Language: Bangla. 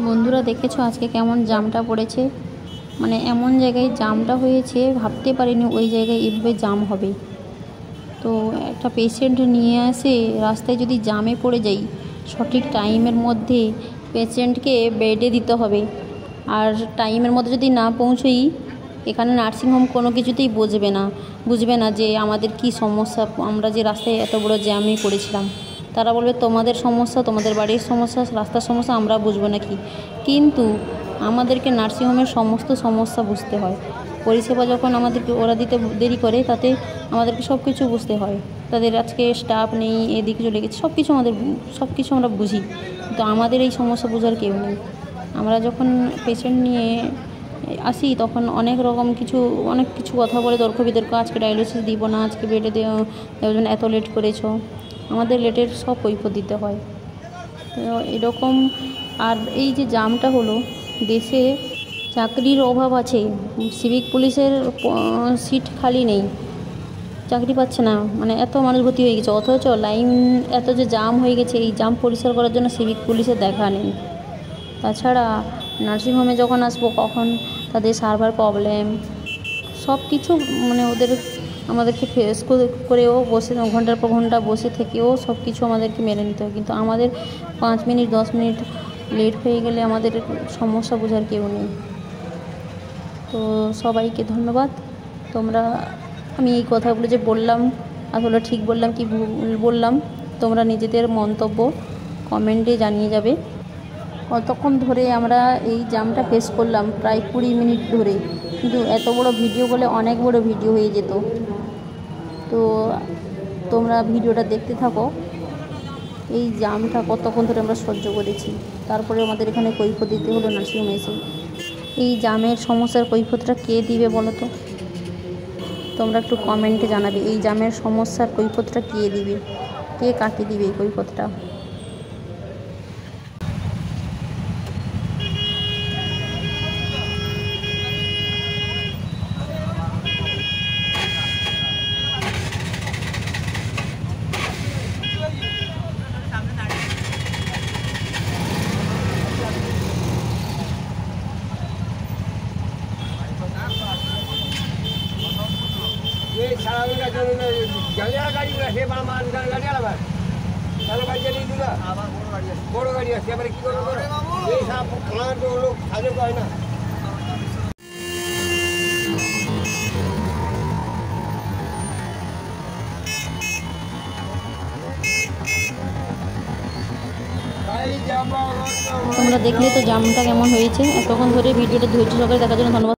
বন্ধুরা দেখেছো আজকে কেমন জামটা পড়েছে, মানে এমন জায়গায় জামটা হয়েছে ভাবতে পারিনি ওই জায়গায় এভাবে জাম হবে। তো একটা পেশেন্ট নিয়ে আসে রাস্তায় যদি জামে পড়ে যাই, সঠিক টাইমের মধ্যে পেশেন্টকে বেডে দিতে হবে। আর টাইমের মধ্যে যদি না পৌঁছোই, এখানে নার্সিংহোম কোনো কিছুতেই বুঝবে না যে আমাদের কি সমস্যা, আমরা যে রাস্তায় এত বড় জ্যামে পড়েছিলাম। তারা বলবে তোমাদের সমস্যা, তোমাদের বাড়ির সমস্যা, রাস্তার সমস্যা, আমরা বুঝবো না কি। কিন্তু আমাদেরকে নার্সিংহোমের সমস্ত সমস্যা বুঝতে হয়। পরিষেবা যখন আমাদেরকে ওরা দিতে দেরি করে, তাতে আমাদেরকে সব কিছু বুঝতে হয়। তাদের আজকে স্টাফ নেই, এদিকে চলে গেছে, সব কিছু আমরা বুঝি, কিন্তু আমাদের এই সমস্যা বোঝার কেউ নেই। আমরা যখন পেশেন্ট নিয়ে আসি তখন অনেক কিছু কথা বলে, তর্ক বিতর্ক, আজকে ডায়ালিসিস দিব না, আজকে বেডে দেওয়া এত লেট করেছো। আমাদের লেটের সব কৈফিয়ত দিতে হয়। তো এরকম। আর এই যে জামটা হলো, দেশে চাকরির অভাব আছে, সিভিক পুলিশের সিট খালি নেই, চাকরি পাচ্ছে না, মানে এত মানুষ ভর্তি হয়ে গেছে, অথচ লাইন এত যে জাম হয়ে গেছে, এই জাম পরিষ্কার করার জন্য সিভিক পুলিশের দেখা নেই। তাছাড়া নার্সিংহোমে যখন আসবো, কখন তাদের সার্ভার প্রবলেম, সব কিছু মানে আমাদেরকে ফেস করেও বসে ঘন্টার পর ঘন্টা বসে থেকেও সব কিছু আমাদেরকে মেনে নিতে হয়। কিন্তু আমাদের 5 মিনিট 10 মিনিট লেট হয়ে গেলে আমাদের সমস্যা বোঝার কেউ নেই। তো সবাইকে ধন্যবাদ। আমি এই কথাগুলো যে বললাম, আসলে ঠিক বললাম কি ভুল বললাম, তোমরা নিজেদের মন্তব্য কমেন্টে জানিয়ে যাবে। কতক্ষণ ধরে আমরা এই জামটা ফেস করলাম, প্রায় 20 মিনিট ধরে, কিন্তু এত বড় ভিডিও বলে অনেক বড় ভিডিও হয়ে যেত। তো তোমরা ভিডিওটা দেখতে থাকো, এই জামটা কতক্ষণ ধরে আমরা সহ্য করেছি, তারপরে আমাদের এখানে কৈফিয়ত দিতে হলো নার্সিংহোমে এসে। এই জামের সমস্যার কৈফিয়তটা কে দিবে বলো তো? তোমরা একটু কমেন্টে জানাবে, এই জামের সমস্যার কৈফিয়তটা কে দিবে, কে কাকে দিবে এই কৈফিয়তটা। ये सारा का जो गलिया गाड़ी में है बड़ा मान कर गलिया लगा चलो गाड़ी नहीं दूंगा बड़ गाड़ी है से बारे की करो ये सब प्लांट जो लोग खाने को है ना। তোমরা দেখলে তো জামটা কেমন হয়েছে। এতক্ষণ ধরে ভিডিওটা ধৈর্য সহকারে দেখার জন্য ধন্যবাদ।